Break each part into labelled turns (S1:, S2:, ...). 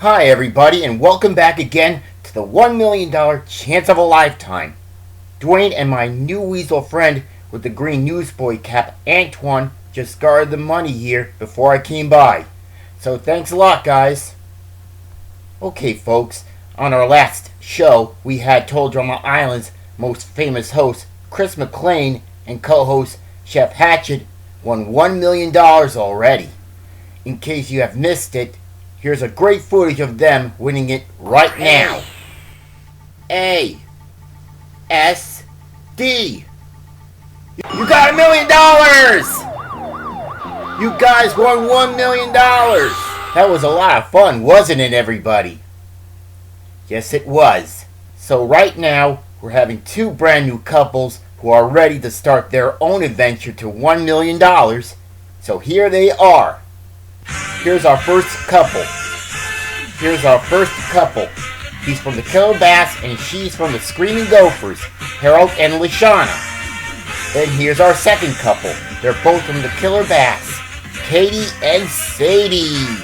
S1: Hi everybody, and welcome back again to the $1 million chance of a lifetime. Dwayne and my new weasel friend with the green newsboy cap, Antoine, just guarded the money here before I came by. So thanks a lot, guys. Okay folks, on our last show we had Total Drama Island's most famous host, Chris McLean, and co-host Chef Hatchet won $1 million already. In case you have missed it, here's a great footage of them winning it right now. A. S. D. You got $1 million! You guys won $1 million! That was a lot of fun, wasn't it, everybody? Yes, it was. So right now, we're having two brand new couples who are ready to start their own adventure to $1 million. So here they are. Here's our first couple. He's from the Killer Bass and she's from the Screaming Gophers, Harold and LeShawna. Then here's our second couple. They're both from the Killer Bass, Katie and Sadie.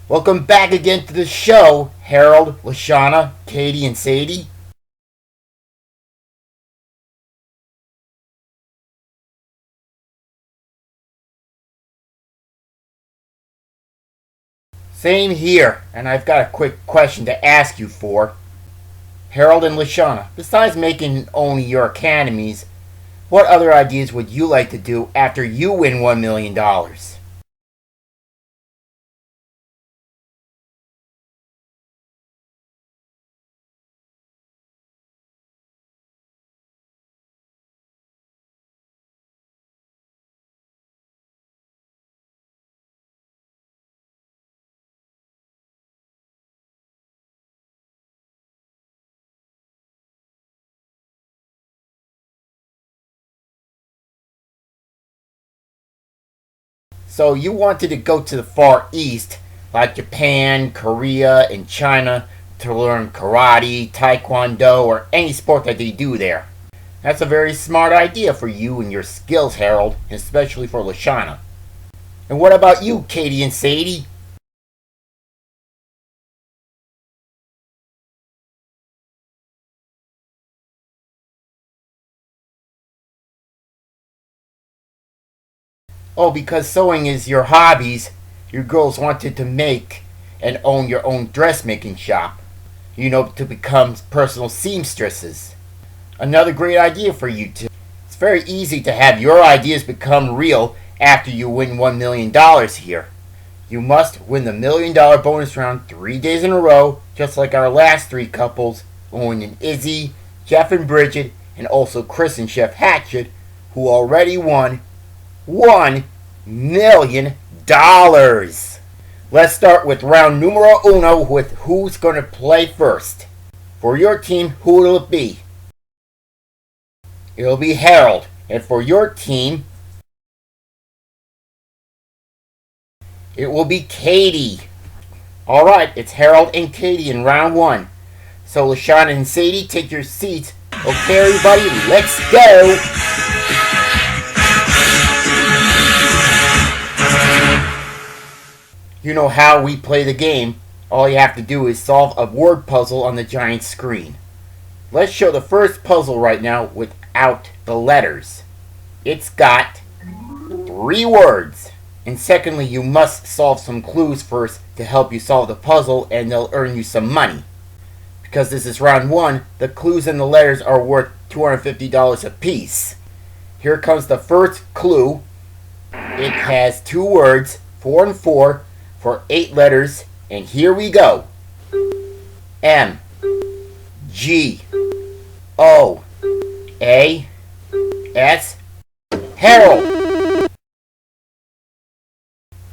S1: Welcome back again to the show, Harold, LeShawna, Katie and Sadie. Same here, and I've got a quick question to ask you for. Harold and LeShawna, besides making only your academies, what other ideas would you like to do after you win $1 million? So you wanted to go to the Far East, like Japan, Korea, and China, to learn karate, taekwondo, or any sport that they do there. That's a very smart idea for you and your skills, Harold, and especially for LeShawna. And what about you, Katie and Sadie? Oh, because sewing is your hobbies, your girls wanted to make and own your own dressmaking shop. To become personal seamstresses. Another great idea for you two. It's very easy to have your ideas become real after you win $1 million here. You must win the $1 million bonus round 3 days in a row, just like our last three couples, Owen and Izzy, Jeff and Bridget, and also Chris and Chef Hatchet, who already won $1 million. Let's start with round numero uno with who's going to play first. For your team, who will it be? It'll be Harold. And for your team, it will be Katie. Alright, it's Harold and Katie in round one. So LeShawna and Sadie, take your seats. Okay everybody, let's go! You know how we play the game. All you have to do is solve a word puzzle on the giant screen. Let's show the first puzzle right now without the letters. It's got 3 words. And secondly, you must solve some clues first to help you solve the puzzle, and they'll earn you some money. Because this is round 1, the clues and the letters are worth $250 a piece. Here comes the first clue. It has 2 words, 4 and 4, for 8 letters, and here we go. M G O A S Harold.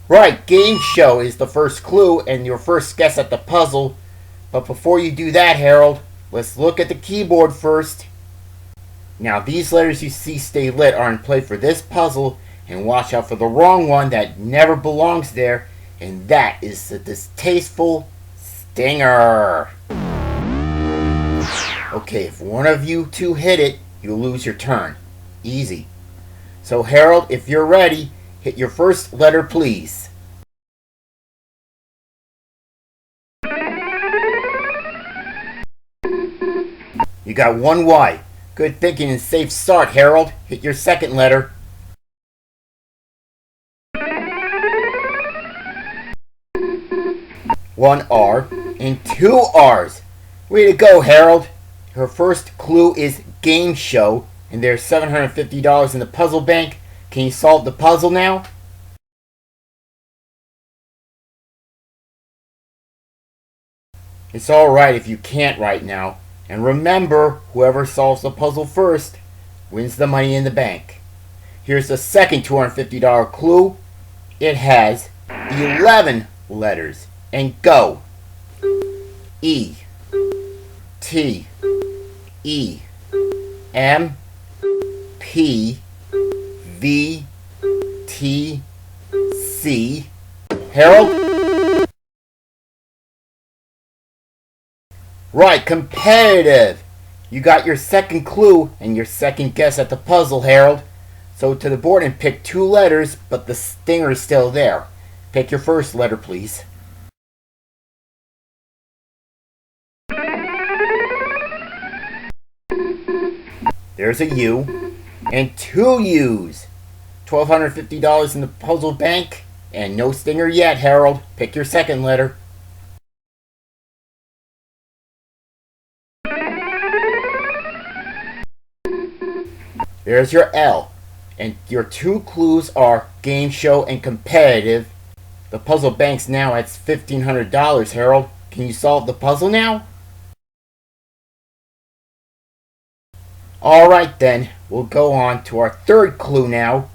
S1: Right, game show is the first clue and your first guess at the puzzle. But before you do that, Harold, let's look at the keyboard first. Now these letters you see stay lit are in play for this puzzle, and watch out for the wrong one that never belongs there. And that is the distasteful stinger. Okay, if one of you two hit it, you lose your turn. Easy. So Harold, if you're ready, hit your first letter please. You got one Y. Good thinking and safe start, Harold. Hit your second letter. One R and two R's. Way to go, Harold. Her first clue is game show, and there's $750 in the puzzle bank. Can you solve the puzzle now? It's alright if you can't right now. And remember, whoever solves the puzzle first wins the money in the bank. Here's the second $250 clue. It has 11 letters. And go. E. T. E. M. P. V. T. C. Harold? Right, competitive. You got your second clue and your second guess at the puzzle, Harold. So to the board and pick two letters, but the stinger is still there. Pick your first letter, please. There's a U and two U's. $1,250 in the puzzle bank and no stinger yet, Harold. Pick your second letter. There's your L. And your two clues are game show and competitive. The puzzle bank's now at $1,500, Harold. Can you solve the puzzle now? Alright then, we'll go on to our third clue now.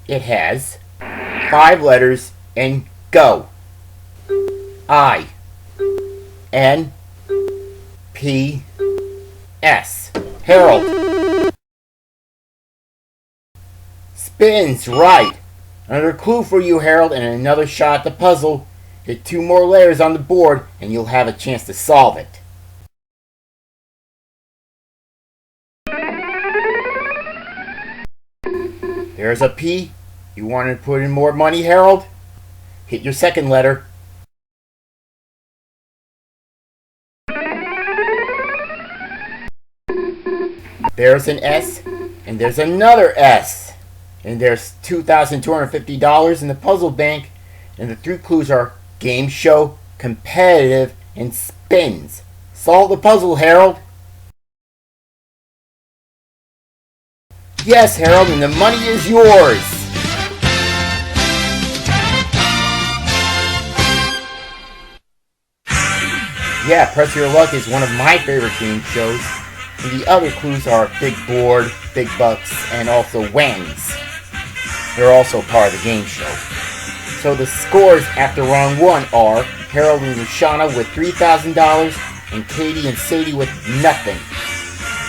S1: It has 5 letters and go. I. N. P. S. Harold. Spins, right. Another clue for you, Harold, and another shot at the puzzle. Hit 2 more letters on the board and you'll have a chance to solve it. There's a P. You want to put in more money, Harold? Hit your second letter. There's an S, and there's another S. And there's $2,250 in the puzzle bank, and the 3 clues are game show, competitive, and spins. Solve the puzzle, Harold. Yes, Harold, and the money is yours. Yeah, Press Your Luck is one of my favorite game shows. And the other clues are Big Board, Big Bucks, and also Wings. They're also part of the game show. So the scores after round 1 are Harold and LeShawna with $3,000 and Katie and Sadie with nothing.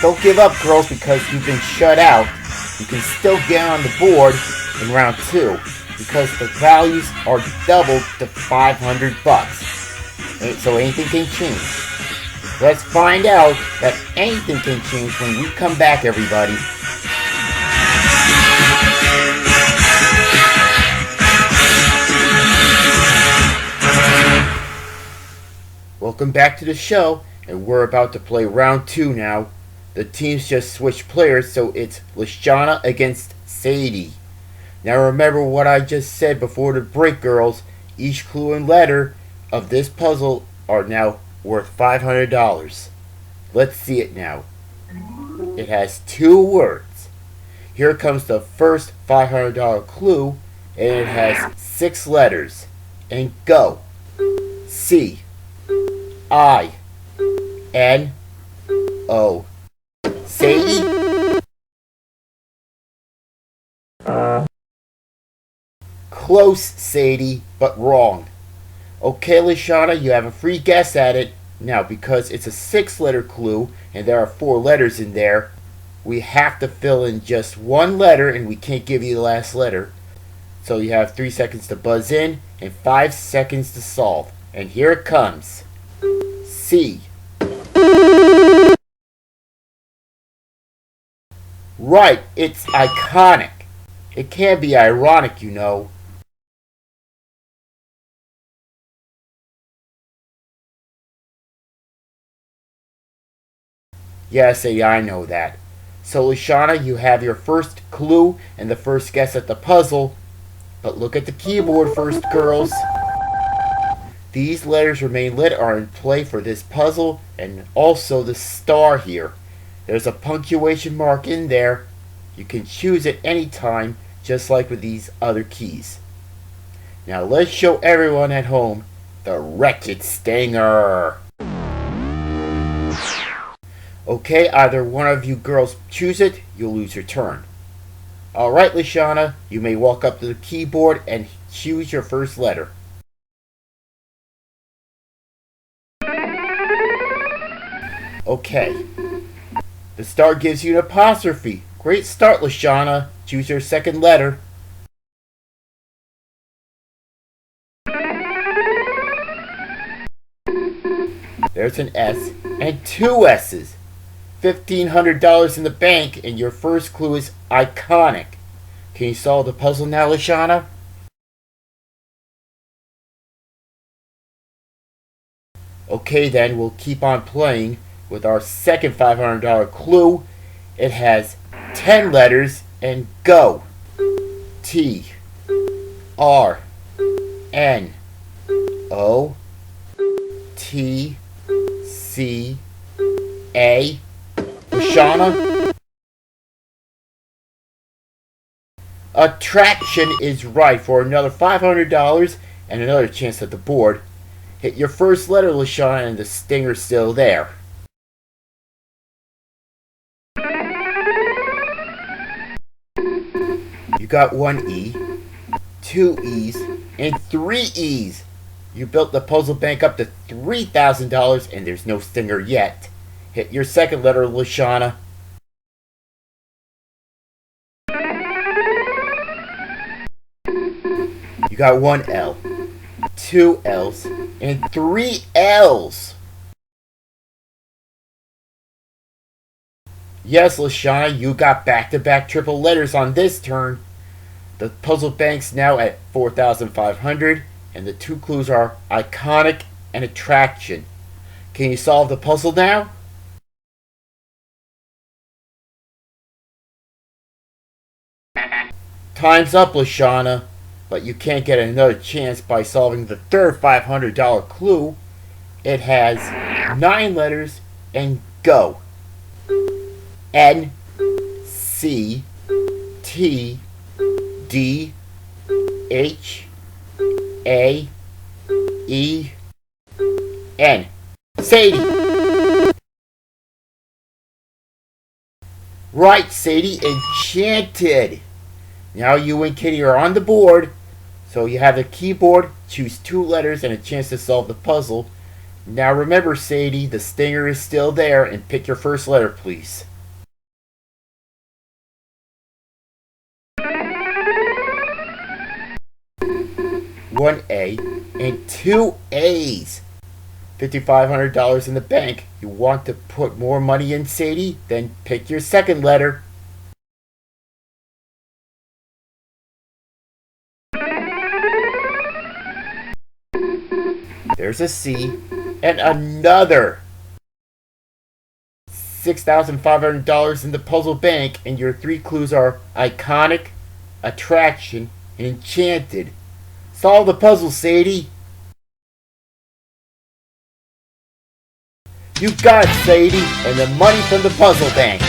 S1: Don't give up, girls, because you've been shut out. You can still get on the board in round 2 because the values are doubled to $500. So anything can change. Let's find out that anything can change when we come back, everybody. Welcome back to the show, and we're about to play round 2 now. The teams just switched players, so it's LeShawna against Sadie. Now remember what I just said before the break, girls. Each clue and letter of this puzzle are now worth $500. Let's see it now. It has 2 words. Here comes the first $500 clue, and it has 6 letters. And go. C. I. N. O. Sadie? Close, Sadie, but wrong. Okay, LeShawna, you have a free guess at it. Now, because it's a 6-letter clue, and there are 4 letters in there, we have to fill in just 1 letter, and we can't give you the last letter. So you have 3 seconds to buzz in, and 5 seconds to solve. And here it comes. C. Right, it's iconic. It can be ironic, you know. Yes, I know that. So, LeShawna, you have your first clue and the first guess at the puzzle. But look at the keyboard first, girls. These letters remain lit are in play for this puzzle, and also the star here. There's a punctuation mark in there. You can choose it any time, just like with these other keys. Now let's show everyone at home the wretched stinger. Okay, either one of you girls choose it, you'll lose your turn. Alright, LeShawna, you may walk up to the keyboard and choose your first letter. Okay. The star gives you an apostrophe. Great start, LeShawna. Choose your second letter. There's an S and two S's. $1,500 in the bank, and your first clue is iconic. Can you solve the puzzle now, LeShawna? Okay, then we'll keep on playing with our second $500 clue. It has 10 letters and go. T R N O T C A. LeShawna? Attraction is right for another $500 and another chance at the board. Hit your first letter, LeShawna, and the stinger's still there. You got one E, two E's, and three E's. You built the puzzle bank up to $3,000, and there's no stinger yet. Hit your second letter, LeShawna. You got one L, two L's, and three L's. Yes, LeShawna, you got back-to-back triple letters on this turn. The puzzle bank's now at $4,500, and the two clues are iconic and attraction. Can you solve the puzzle now? Time's up, LeShawna, but you can't get another chance by solving the third $500 clue. It has 9 letters and go. N C T D H A E N. Sadie. Right, Sadie, enchanted. Now you and Kitty are on the board, so you have the keyboard, choose 2 letters and a chance to solve the puzzle. Now remember, Sadie, the stinger is still there, and pick your first letter, please. One A and 2 A's. $5,500 in the bank. You want to put more money in, Sadie? Then pick your second letter. There's a C and another $6,500 in the puzzle bank, and your 3 clues are iconic, attraction, and enchanted. Solve the puzzle, Sadie. You got it, Sadie, and the money from the puzzle bank.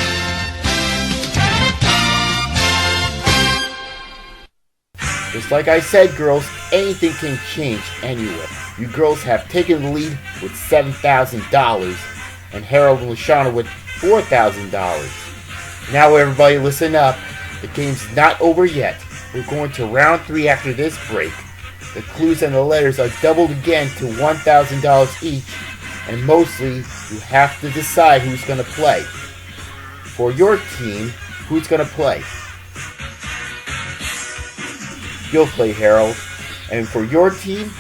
S1: Just like I said, girls, anything can change anyway. You girls have taken the lead with $7,000, and Harold and LeShawna with $4,000. Now everybody listen up. The game's not over yet. We're going to round 3 after this break. The clues and the letters are doubled again to $1,000 each, and mostly you have to decide who's going to play. For your team, who's going to play? You'll play Harold. And for your team,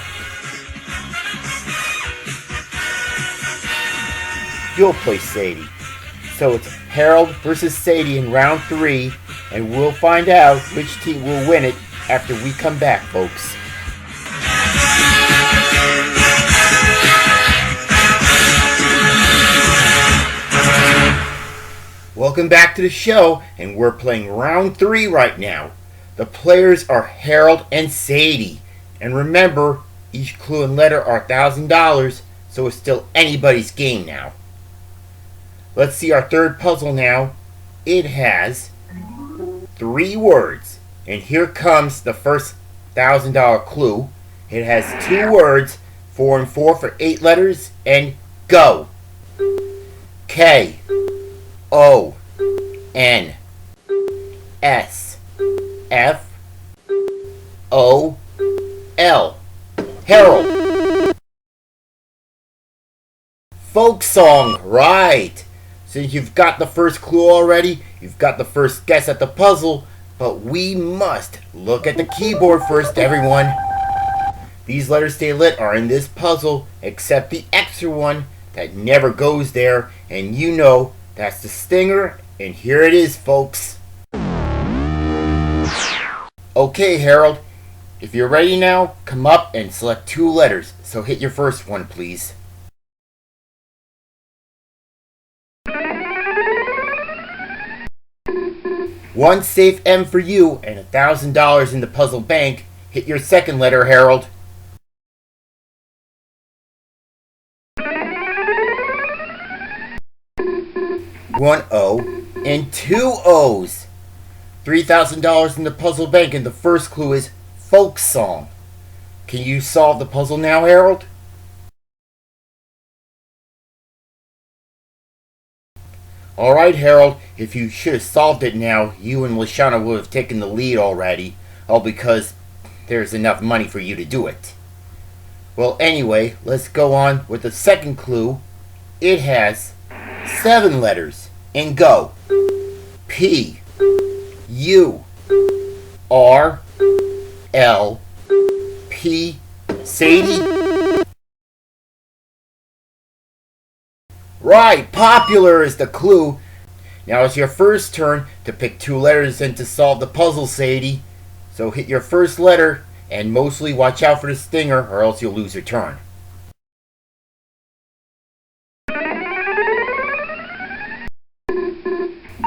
S1: you'll play Sadie. So it's Harold versus Sadie in round 3, and we'll find out which team will win it after we come back, folks. Welcome back to the show, and we're playing round 3 right now. The players are Harold and Sadie. And remember, each clue and letter are $1,000, so it's still anybody's game now. Let's see our third puzzle now. It has 3 words. And here comes the first $1,000 clue. It has 2 words, 4 and 4 for 8 letters, and go. K O N S F O L. Harold. Folk song, right. Since you've got the first clue already, you've got the first guess at the puzzle, but we must look at the keyboard first, everyone. These letters stay lit are in this puzzle, except the extra one that never goes there, and you know that's the stinger, and here it is, folks. Okay, Harold, if you're ready now, come up and select 2 letters, so hit your first one, please. One safe M for you, and $1,000 in the puzzle bank. Hit your second letter, Harold. One O and 2 O's. $3,000 in the puzzle bank, and the first clue is folk song. Can you solve the puzzle now, Harold? Alright, Harold, if you should have solved it now, you and LeShawna would have taken the lead already, all because there's enough money for you to do it. Well, anyway, let's go on with the second clue. It has 7 letters, and go. P U R L P. Sadie? Right, popular is the clue. Now it's your first turn to pick 2 letters and to solve the puzzle, Sadie. So hit your first letter, and mostly watch out for the stinger, or else you'll lose your turn.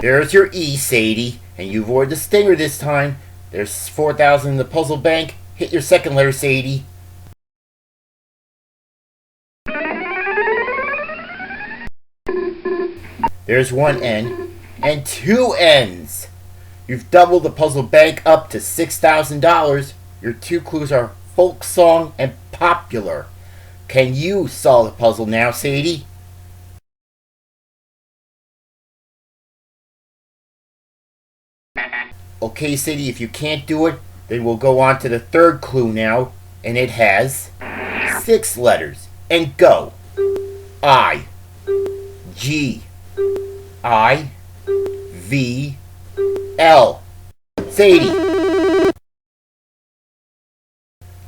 S1: There's your E, Sadie, and you avoid the stinger this time. There's $4,000 in the puzzle bank. Hit your second letter, Sadie. There's 1 N and 2 N's. You've doubled the puzzle bank up to $6,000. Your 2 clues are folk song and popular. Can you solve the puzzle now, Sadie? Okay, Sadie, if you can't do it, then we'll go on to the third clue now, and it has 6 letters, and go. I G I V L. Sadie.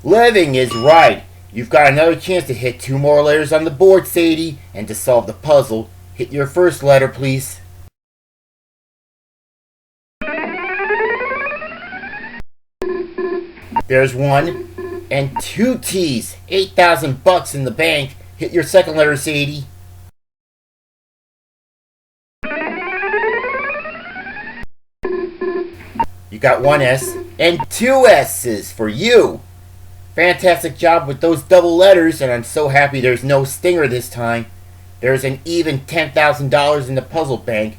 S1: Living is right. You've got another chance to hit 2 more letters on the board, Sadie, and to solve the puzzle, hit your first letter, please. There's 1 and 2 T's. $8,000 in the bank. Hit your second letter, Sadie. You got 1 S and 2 S's for you. Fantastic job with those double letters, and I'm so happy there's no stinger this time. There's an even $10,000 in the puzzle bank,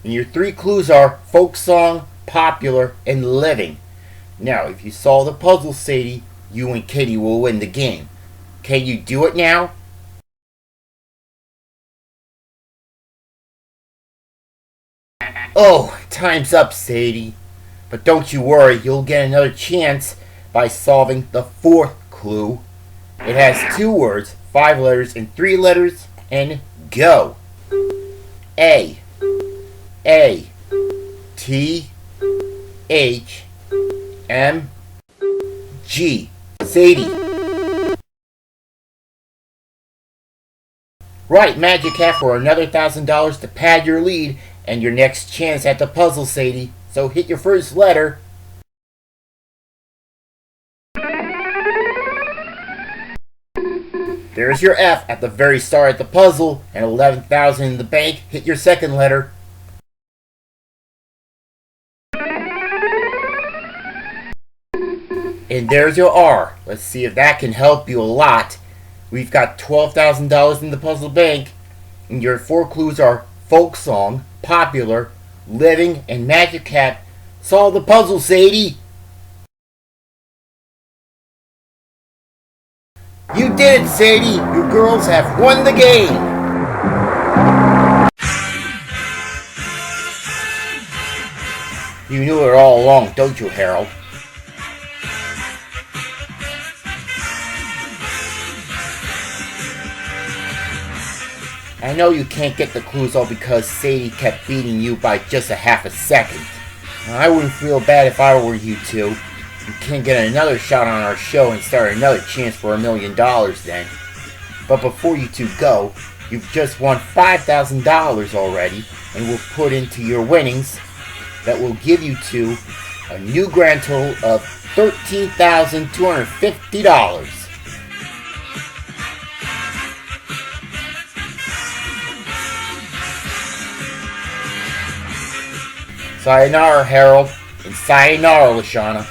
S1: and your 3 clues are folk song, popular, and living. Now, if you solve the puzzle, Sadie, you and Katie will win the game. Can you do it now? Oh, time's up, Sadie. But don't you worry, you'll get another chance by solving the 4th clue. It has 2 words, 5 letters, and 3 letters, and go. A T H M G. Sadie. Right, Magic Hat for another $1,000 to pad your lead and your next chance at the puzzle, Sadie. So hit your first letter. There's your F at the very start of the puzzle and $11,000 in the bank. Hit your second letter. And there's your R. Let's see if that can help you a lot. We've got $12,000 in the puzzle bank, and your 4 clues are folk song, popular, living, and magic hat. Solve the puzzle, Sadie! You did it, Sadie! You girls have won the game! You knew it all along, don't you, Harold? I know you can't get the clues all because Sadie kept beating you by just a half a second. I wouldn't feel bad if I were you two. You can't get another shot on our show and start another chance for $1 million then. But before you two go, you've just won $5,000 already, and we'll put into your winnings that will give you two a new grand total of $13,250. Sayonara, Harold, and sayonara, LeShawna.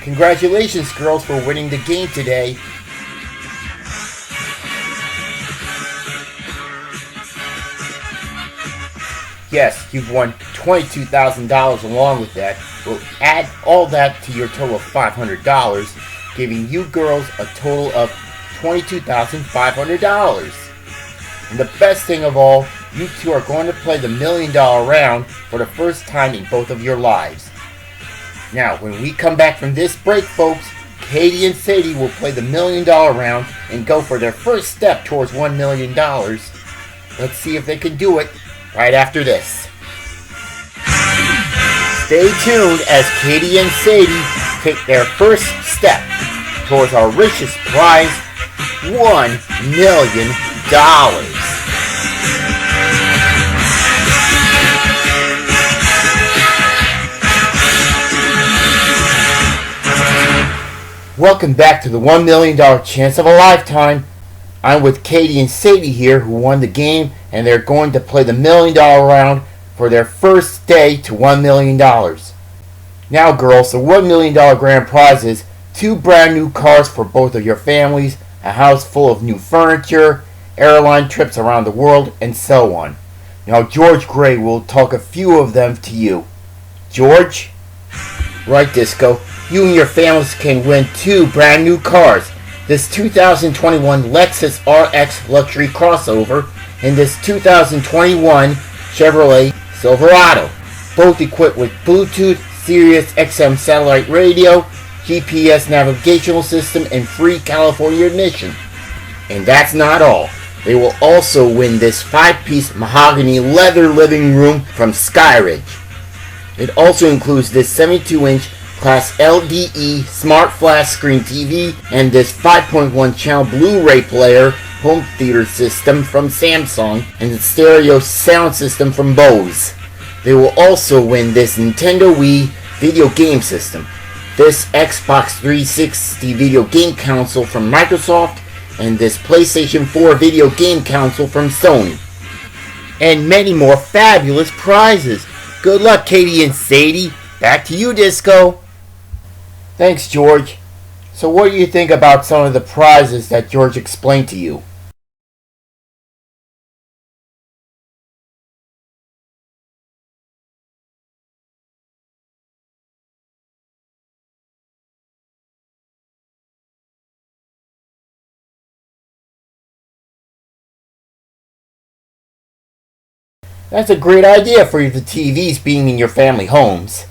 S1: Congratulations, girls, for winning the game today. Yes, you've won $22,000 along with that. We'll add all that to your total of $500, giving you girls a total of $22,500. And the best thing of all, you two are going to play the $1 million round for the first time in both of your lives. Now, when we come back from this break, folks, Katie and Sadie will play the $1 million round and go for their first step towards $1 million. Let's see if they can do it right after this. Stay tuned as Katie and Sadie take their first step towards our richest prize, $1 million. Welcome back to the $1 million chance of a lifetime. I'm with Katie and Sadie here, who won the game, and they're going to play the $1 million round for their first day to $1 million. Now, girls, the $1 million grand prize is 2 brand new cars for both of your families, a house full of new furniture, airline trips around the world, and so on. Now, George Gray will talk a few of them to you. George? Right, Disco. You and your families can win 2 brand new cars. This 2021 Lexus RX luxury crossover and this 2021 Chevrolet Silverado. Both equipped with Bluetooth, Sirius XM satellite radio, GPS navigational system, and free California admission. And that's not all. They will also win this 5-piece mahogany leather living room from Skyridge. It also includes this 72-inch Class LDE Smart Flash Screen TV and this 5.1 channel Blu-ray player home theater system from Samsung and the stereo sound system from Bose. They will also win this Nintendo Wii video game system, this Xbox 360 video game console from Microsoft, and this PlayStation 4 video game console from Sony. And many more fabulous prizes. Good luck, Katie and Sadie. Back to you, Disco. Thanks, George. So what do you think about some of the prizes that George explained to you? That's a great idea for the TVs being in your family homes.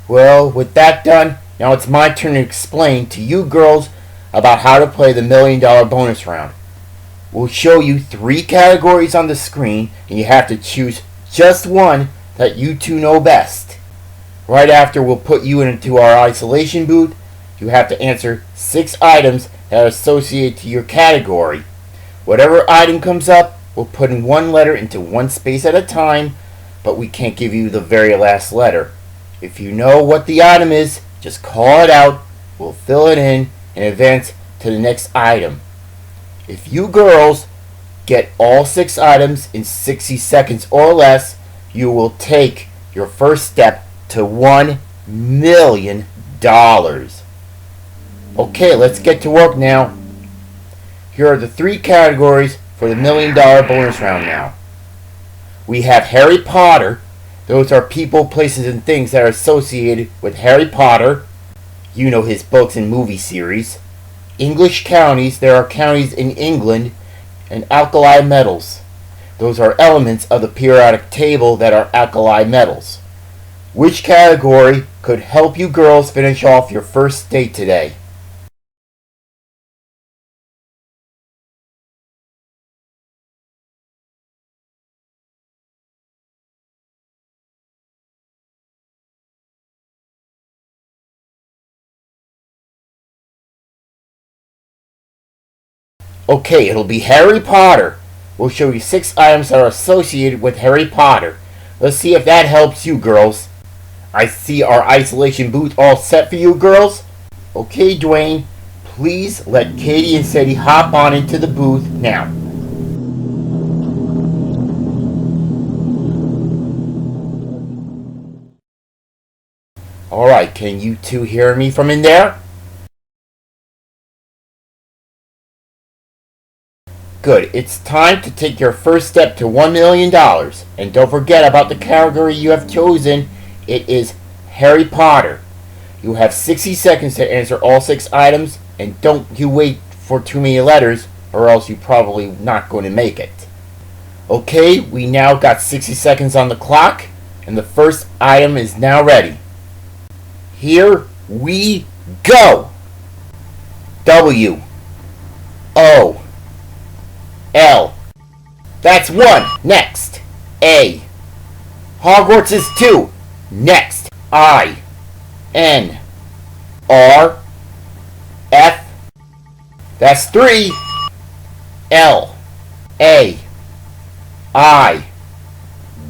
S1: Well, with that done, now it's my turn to explain to you girls about how to play the $1 million bonus round. We'll show you 3 categories on the screen, and you have to choose just one that you two know best. Right after we'll put you into our isolation booth, you have to answer 6 items that are associated to your category. Whatever item comes up, we'll put in 1 letter into 1 space at a time, but we can't give you the very last letter. If you know what the item is, just call it out. We'll fill it in and advance to the next item. If you girls get all 6 items in 60 seconds or less, you will take your first step to $1 million. Okay, let's get to work now. Here are the 3 categories for the $1 million bonus round now. We have Harry Potter. Those are people, places, and things that are associated with Harry Potter. You know, his books and movie series. English counties. There are counties in England. And alkali metals. Those are elements of the periodic table that are alkali metals. Which category could help you girls finish off your first date today? Okay, it'll be Harry Potter. We'll show you 6 items that are associated with Harry Potter. Let's see if that helps you girls. I see our isolation booth all set for you girls. Okay, Dwayne, please let Katie and Sadie hop on into the booth now. Alright, can you 2 hear me from in there? Good. It's time to take your first step to $1 million. And don't forget about the category you have chosen. It is Harry Potter. You have 60 seconds to answer all 6 items. And don't you wait for too many letters, or else you're probably not going to make it. Okay, we now got 60 seconds on the clock. And the first item is now ready. Here we go. W. O. L. That's 1. Next. A. Hogwarts is 2. Next. I. N. R. F. That's 3. L. A. I.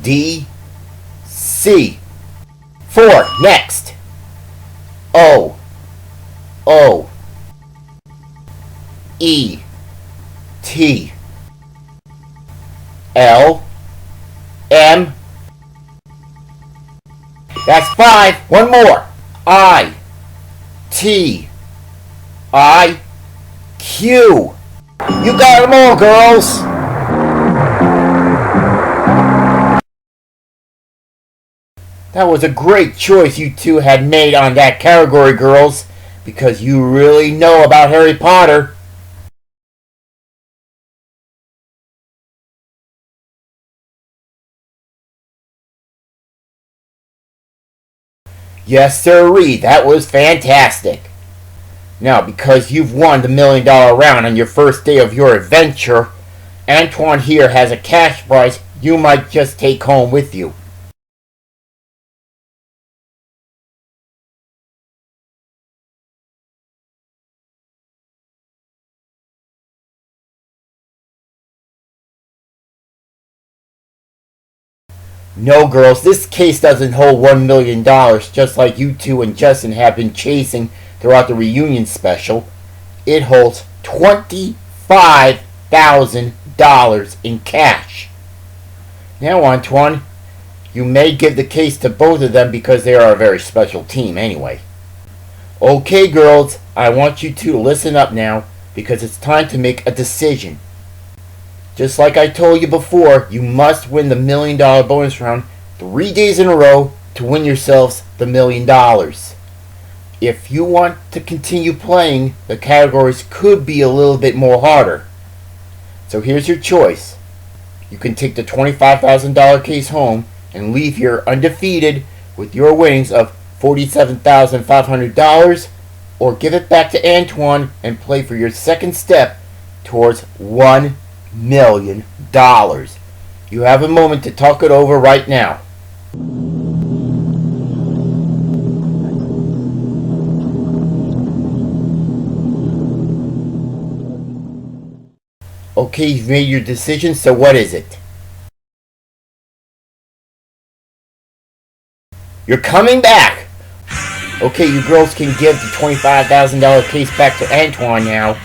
S1: D. C. 4. Next. O. O. E. T. L. M. That's 5. One more. I. T. I. Q. You got them all, girls. That was a great choice you 2 had made on that category, girls, because you really know about Harry Potter. Yes, sirree, that was fantastic. Now, because you've won the $1 million round on your first day of your adventure, Antoine here has a cash prize you might just take home with you. No, girls, this case doesn't hold $1 million, just like you 2 and Justin have been chasing throughout the reunion special. It holds $25,000 in cash. Now, Antoine, you may give the case to both of them because they are a very special team anyway. Okay, girls, I want you 2 to listen up now because it's time to make a decision. Just like I told you before, you must win the $1 million bonus round 3 days in a row to win yourselves the $1 million. If you want to continue playing, the categories could be a little bit more harder. So here's your choice. You can take the $25,000 case home and leave here undefeated with your winnings of $47,500, or give it back to Antoine and play for your second step towards $1 million. You have a moment to talk it over right now. Okay, you've made your decision, so what is it? You're coming back! Okay, you girls can give the $25,000 case back to Antoine now.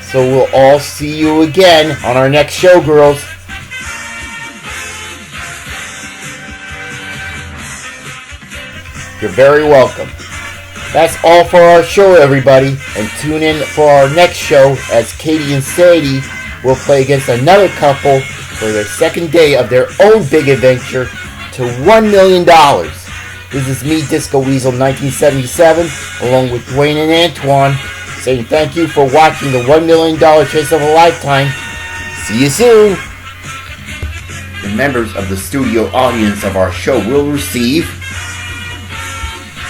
S1: So we'll all see you again on our next show, girls. You're very welcome. That's all for our show, everybody. And tune in for our next show as Katie and Sadie will play against another couple for their second day of their own big adventure to $1 million. This is me, Disco Weasel 1977, along with Dwayne and Antoine, saying thank you for watching the $1 million Chase of a Lifetime. See you soon. The members of the studio audience of our show will receive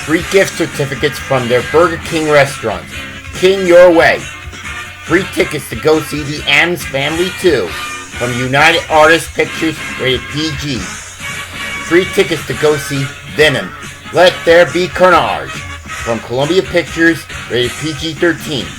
S1: free gift certificates from their Burger King restaurants. King Your Way. Free tickets to go see the Addams Family 2 from United Artists Pictures, rated PG. Free tickets to go see Venom, Let There Be Carnage from Columbia Pictures, rated PG-13.